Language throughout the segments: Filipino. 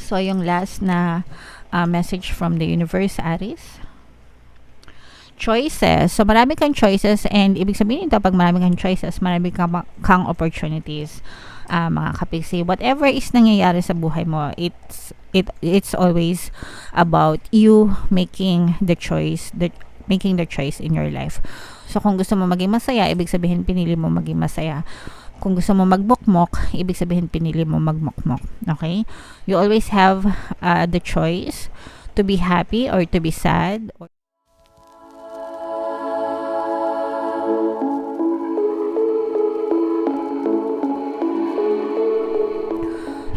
So, yung last na message from the universe, Aries. Choices. So, marami kang choices and ibig sabihin ito, pag marami kang choices, marami kang opportunities, mga kapiksi. Whatever is nangyayari sa buhay mo, it's always about you making the choice, making the choice in your life. So, kung gusto mo maging masaya, ibig sabihin pinili mo maging masaya. Kung gusto mo magbukmok, ibig sabihin pinili mo magmukmok. Okay? You always have the choice to be happy or to be sad.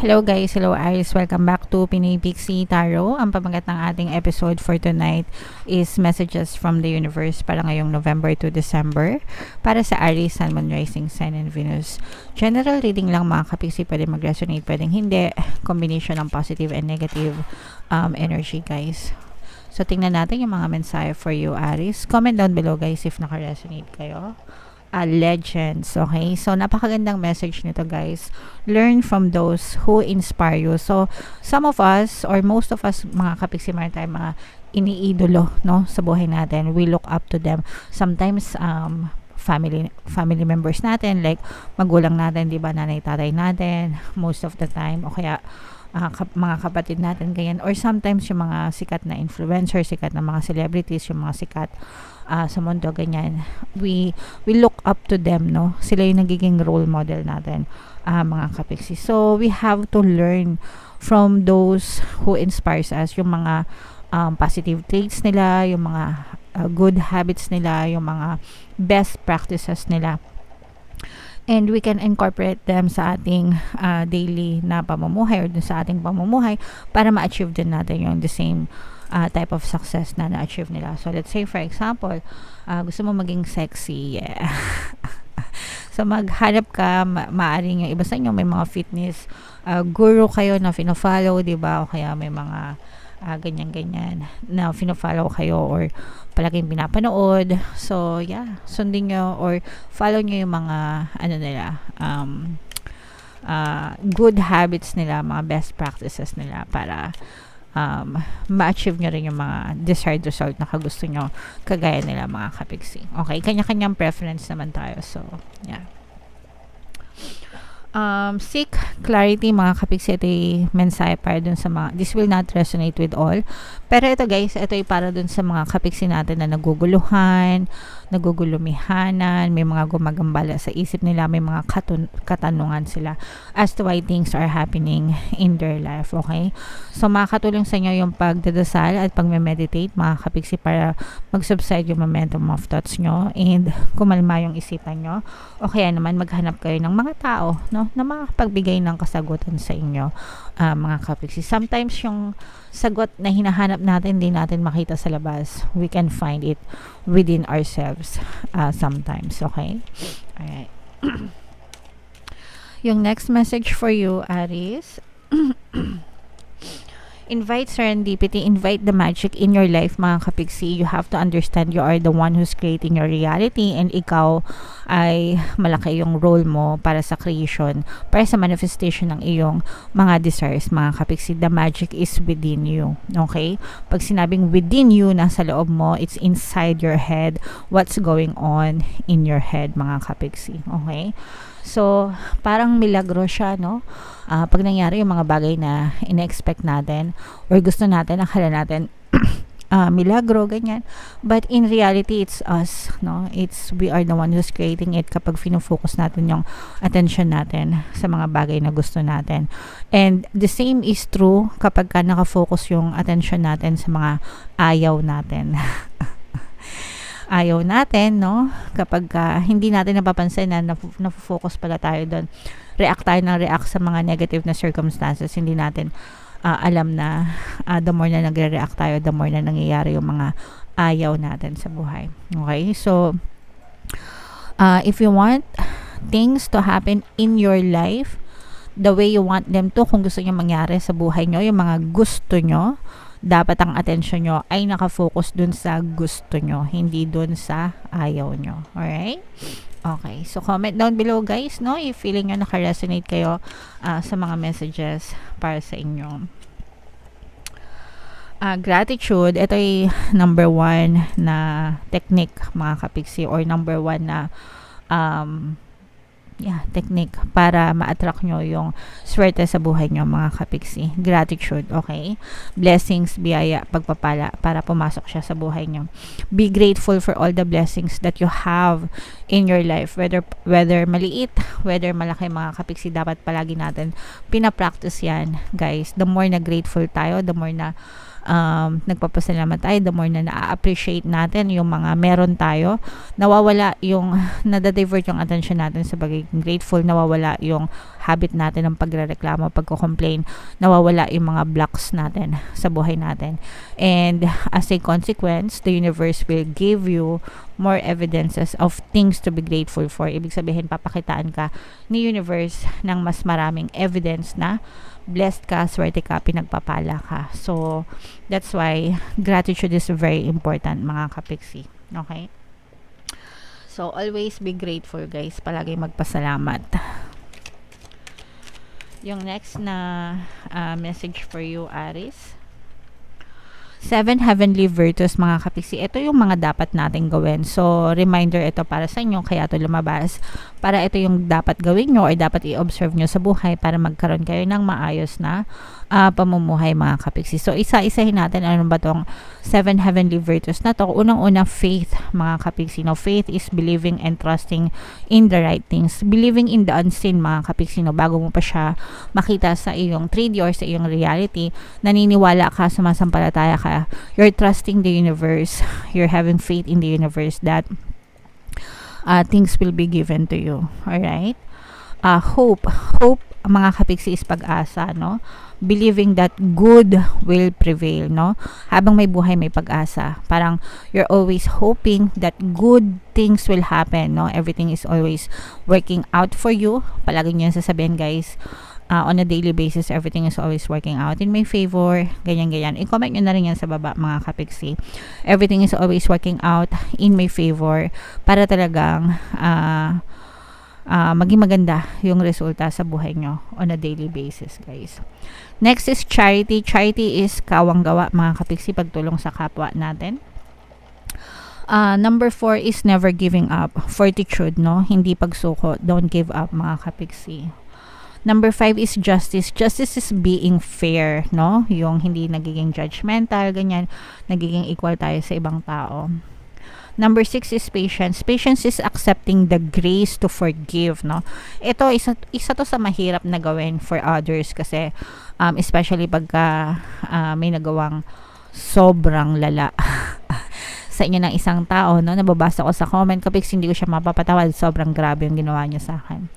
Hello guys, hello Aries, welcome back to Pinoy Pixie Tarot. Ang pamagat ng ating episode for tonight is messages from the universe para ngayong November to December para sa Aries, Sun, Moon, Rising, Sun, and Venus. General reading lang mga kapiksi, pwede mag-resonate, pwedeng hindi. Combination ng positive and negative energy guys. So tingnan natin yung mga mensahe for you Aries. Comment down below guys if naka-resonate kayo. Legends, okay? So, napakagandang message nito, guys. Learn from those who inspire you. So, some of us, or most of us, mga kapiksi, meron tayong mga iniidolo, no? Sa buhay natin. We look up to them. Sometimes, family members natin, like, magulang natin, di ba? Nanay, tatay natin, most of the time. O kaya, mga kapatid natin, ganyan. Or sometimes, yung mga sikat na influencer, sikat na mga celebrities, yung mga sikat sa mundo, ganyan. We look up to them, no? Sila yung nagiging role model natin, mga kapiksi. So, we have to learn from those who inspires us, yung mga positive traits nila, yung mga good habits nila, yung mga best practices nila. And we can incorporate them sa ating daily na pamumuhay or dun sa ating pamumuhay para ma-achieve din natin yung the same type of success na na-achieve nila. So, let's say, for example, gusto mo maging sexy. Yeah. So, maghanap ka, maaring yung iba sa inyo, may mga fitness guru kayo na fino-follow, diba? O kaya may mga ganyan-ganyan na fino-follow kayo or palaging pinapanood. So, yeah, sundin nyo or follow nyo yung mga, nila, good habits nila, mga best practices nila para ma-achieve nyo rin yung mga desired result na kagusto nyo kagaya nila mga kapiksi. Okay, kanya-kanyang preference naman tayo. So, yeah. Seek clarity mga kapiksi. Ito yung mensahe para dun sa mga, this will not resonate with all, pero ito guys, ito ay para dun sa mga kapiksi natin na naguguluhan, nagugulumihanan, may mga gumagambala sa isip nila, may mga katanungan sila as to why things are happening in their life. Okay, so makakatulong sa inyo yung pagdadasal at pagme-meditate mga kapiksi para mag-subside yung momentum of thoughts nyo and kumalma yung isipan nyo, o kaya naman maghanap kayo ng mga tao, no, na makapagbigay ng kasagutan sa inyo, mga kapiksi. Sometimes yung sagot na hinahanap natin, hindi natin makita sa labas. We can find it within ourselves sometimes. Okay? Alright. Yung next message for you, Aries. Invite serendipity, invite the magic in your life mga kapiksi. You have to understand you are the one who's creating your reality and ikaw ay malaki yung role mo para sa creation, para sa manifestation ng iyong mga desires mga kapiksi. The magic is within you. Okay? Pag sinabing within you, nasa loob mo, it's inside your head. What's going on in your head mga kapiksi. Okay? So, parang milagro siya, no? Pag nangyari yung mga bagay na ina-expect natin or gusto natin, akala natin milagro, ganyan. But in reality, it's us, no? We are the one who's creating it kapag fino-focus natin yung attention natin sa mga bagay na gusto natin. And the same is true kapag ka nakafocus yung attention natin sa mga ayaw natin. Ayaw natin, no? Kapag hindi natin napapansin na na-focus pala tayo doon, react tayo ng react sa mga negative na circumstances, hindi natin alam na the more na nagre-react tayo, the more na nangyayari yung mga ayaw natin sa buhay. Okay? So, if you want things to happen in your life the way you want them to, kung gusto nyo mangyari sa buhay nyo, yung mga gusto nyo, dapat ang attention nyo ay nakafocus dun sa gusto nyo, hindi dun sa ayaw nyo. Alright? Okay. So, comment down below guys, no? If feeling nyo naka-resonate kayo sa mga messages para sa inyo. Gratitude, ito ay number one na technique mga kapiksi, or number one na technique para ma-attract nyo yung swerte sa buhay nyo mga kapiksi. Gratitude, okay? Blessings, biyaya, pagpapala para pumasok siya sa buhay nyo. Be grateful for all the blessings that you have in your life, whether maliit, whether malaki mga kapiksi. Dapat palagi natin pinapractice yan, guys. The more na grateful tayo, the more na nagpapasalamat tayo, the more na na-appreciate natin yung mga meron tayo, nawawala yung nadadivert yung attention natin sa pagiging grateful, nawawala yung habit natin ng pagrereklamo, pagko-complain, nawawala yung mga blocks natin sa buhay natin, and as a consequence, the universe will give you more evidences of things to be grateful for. Ibig sabihin, papakitaan ka ni universe ng mas maraming evidence na blessed ka, swerte ka, pinagpapala ka. So, that's why gratitude is very important mga kapiksi. Okay? So, always be grateful, guys. Palagi magpasalamat. Yung next na message for you, Aries. 7 heavenly virtues mga kapiksi. Ito yung mga dapat nating gawin. So, reminder ito para sa inyo, kaya ito lumabas. Para ito yung dapat gawin nyo or dapat i-observe nyo sa buhay para magkaroon kayo ng maayos na pamumuhay mga kapiksi. So, isa-isahin natin ano ba tong 7 heavenly virtues na to. Unang-una, faith mga kapiksi. No, faith is believing and trusting in the right things. Believing in the unseen mga kapiksi. No, bago mo pa siya makita sa iyong 3D or sa iyong reality, naniniwala ka, sumasampalataya ka. You're trusting the universe. You're having faith in the universe that things will be given to you. Alright? Hope mga kapiksi is pag-asa, no? Believing that good will prevail, no? Habang may buhay, may pag-asa. Parang you're always hoping that good things will happen, no? Everything is always working out for you. Palagi niyo sasabihin, guys, on a daily basis, everything is always working out in my favor, ganyan. I-comment nyo na rin yan sa baba, mga kapiksi. Everything is always working out in my favor para talagang maging maganda yung resulta sa buhay nyo on a daily basis, guys. Next is charity. Charity is kawang-gawa, mga kapiksi, pagtulong sa kapwa natin. Number 4 is never giving up. Fortitude, no? Hindi pagsuko. Don't give up, mga kapiksi. Number 5 is justice. Justice is being fair, no? Yung hindi nagiging judgmental, ganyan. Nagiging equal tayo sa ibang tao. Number 6 is patience. Patience is accepting the grace to forgive, no? Ito, isa to sa mahirap na gawin for others kasi especially pagka may nagawang sobrang lala sa inyo ng isang tao, no? Nababasa ko sa comment, kapag hindi ko siya mapapatawad, sobrang grabe yung ginawa niya sa akin.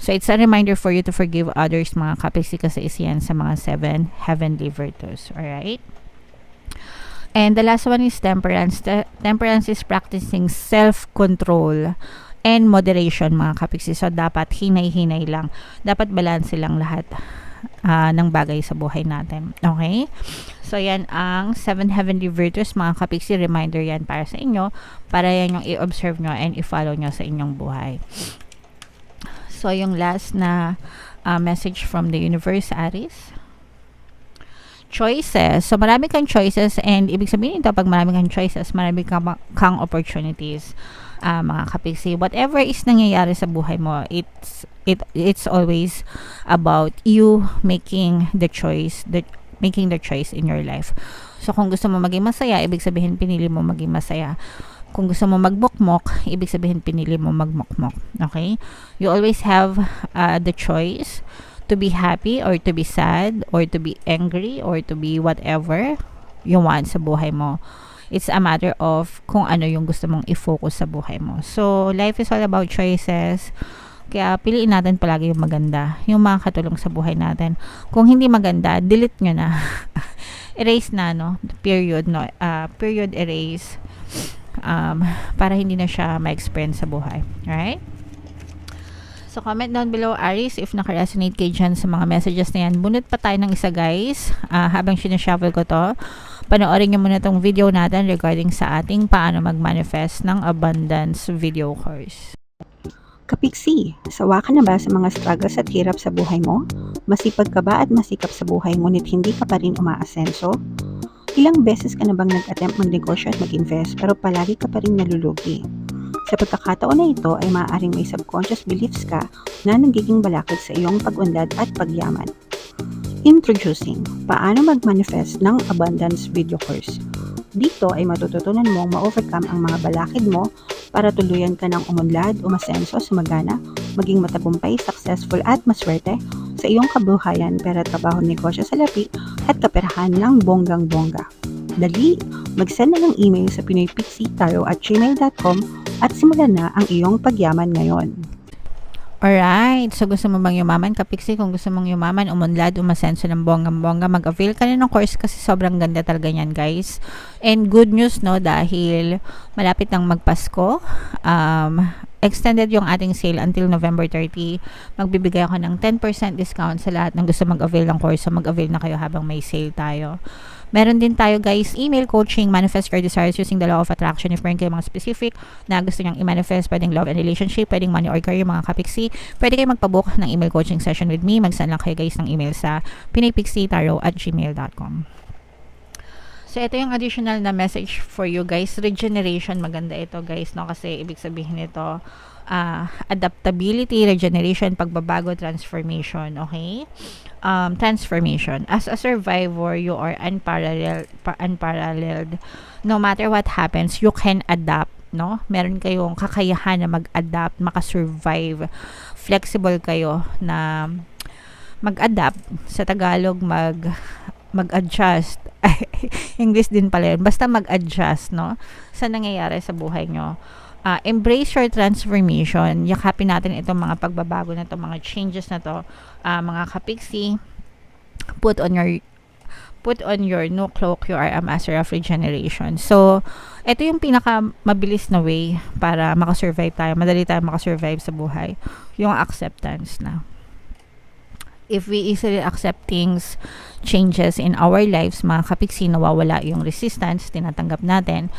So, it's a reminder for you to forgive others, mga kapiksi, kasi isa yan sa mga 7 heavenly virtues. Alright? And the last one is temperance. Temperance is practicing self-control and moderation, mga kapiksi. So, dapat hinay-hinay lang. Dapat balance lang lahat ng bagay sa buhay natin. Okay? So, yan ang 7 heavenly virtues, mga kapiksi. Reminder yan para sa inyo. Para yan yung i-observe nyo and i-follow nyo sa inyong buhay. So, yung last na message from the universe, Aries. Choices. So, marami kang choices, and ibig sabihin ito, pag marami kang choices, marami kang opportunities, mga kapiksi. Whatever is nangyayari sa buhay mo, it's always about you making the choice in your life. So, kung gusto mo maging masaya, ibig sabihin pinili mo maging masaya. Kung gusto mo magmukmok, ibig sabihin pinili mo magmukmok. Okay? You always have the choice to be happy or to be sad or to be angry or to be whatever you want sa buhay mo. It's a matter of kung ano yung gusto mong i-focus sa buhay mo. So, life is all about choices. Kaya piliin natin palagi yung maganda, yung mga katulong sa buhay natin. Kung hindi maganda, delete nyo na. Erase na, no? Period, no? Period erase. Para hindi na siya ma-experience sa buhay. Right? So, comment down below, Aries, if naka-resonate kayo dyan sa mga messages na yan. Bunot pa tayo ng isa, guys. Habang sinashuffle ko to, panoorin nyo muna tong video natin regarding sa ating paano mag-manifest ng abundance video course. Kapiksi, sawa ka na ba sa mga struggles at hirap sa buhay mo? Masipag ka ba at masikap sa buhay ngunit hindi ka pa rin umaasenso? Ilang beses ka na bang nag-attempt magnegosyo at mag-invest pero palagi ka pa rin nalulugi? Sa pagkakataon na ito ay maaaring may subconscious beliefs ka na nagiging balakid sa iyong pag-unlad at pagyaman. Introducing, paano mag-manifest ng abundance video course. Dito ay matututunan mong ma-overcome ang mga balakid mo para tuluyan ka ng umunlad, umasenso, sumagana, maging matagumpay, successful at maswerte sa iyong kabuhayan, pera, trabaho, negosyo, salapi at kaperahan ng bonggang-bongga. Dali, mag-send na ng email sa pinoypixitaro@gmail.com at simulan na ang iyong pagyaman ngayon. Alright, so gusto mo bang yumaman, kapiksi? Kung gusto mong yumaman, umunlad, umasenso ng bonggang-bongga, mag-avail ka na ng course kasi sobrang ganda talaga yan, guys. And good news, no, dahil malapit nang magpasko, extended yung ating sale until November 30. Magbibigay ako ng 10% discount sa lahat ng gusto mag-avail ng course. So mag-avail na kayo habang may sale tayo. Meron din tayo, guys, email coaching, manifest your desires using the law of attraction. If meron kayo mga specific na gusto nyang i-manifest, pwedeng love and relationship, pwedeng money or career, mga kapiksi, pwede kayo magpabook ng email coaching session with me. Mag-send lang kayo, guys, ng email sa pinoypixitaro@gmail.com. So, ito yung additional na message for you, guys. Regeneration, maganda ito, guys, no? Kasi ibig sabihin nito, adaptability, regeneration, pagbabago, transformation, okay? Transformation. As a survivor, you are unparalleled. No matter what happens, you can adapt, no? Meron kayong kakayahan na mag-adapt, makasurvive. Flexible kayo na mag-adapt. Sa Tagalog, mag-adjust. English din pala yun. Basta mag-adjust, no? Sa nangyayari sa buhay nyo. Embrace your transformation. Yakapin natin itong mga pagbabago na to, mga changes na to, mga kapiksi. Put on your new cloak. You are a master of regeneration. So, ito yung pinaka mabilis na way para makasurvive tayo. Madali tayo makasurvive sa buhay. Yung acceptance na. If we easily accept things, changes in our lives, mga kapiksi, nawawala yung resistance, tinatanggap natin,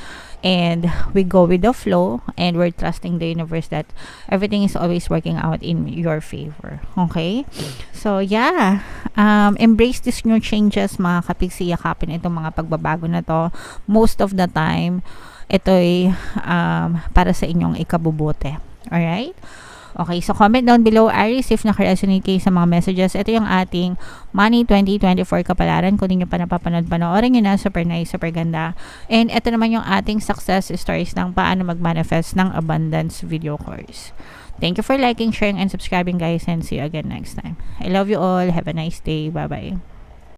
and we go with the flow, and we're trusting the universe that everything is always working out in your favor. Okay? So, yeah. Embrace these new changes, mga kapiksi, yakapin itong mga pagbabago na to. Most of the time, ito'y para sa inyong ikabubuti. Alright? Okay, so comment down below, Aries, if naka-resonate kayo sa mga messages. Ito yung ating Money 2024 kapalaran. Kung di nyo pa napapanood, panoorin nyo na. Super nice, super ganda. And ito naman yung ating success stories ng paano mag-manifest ng abundance video course. Thank you for liking, sharing, and subscribing, guys. And see you again next time. I love you all. Have a nice day. Bye-bye.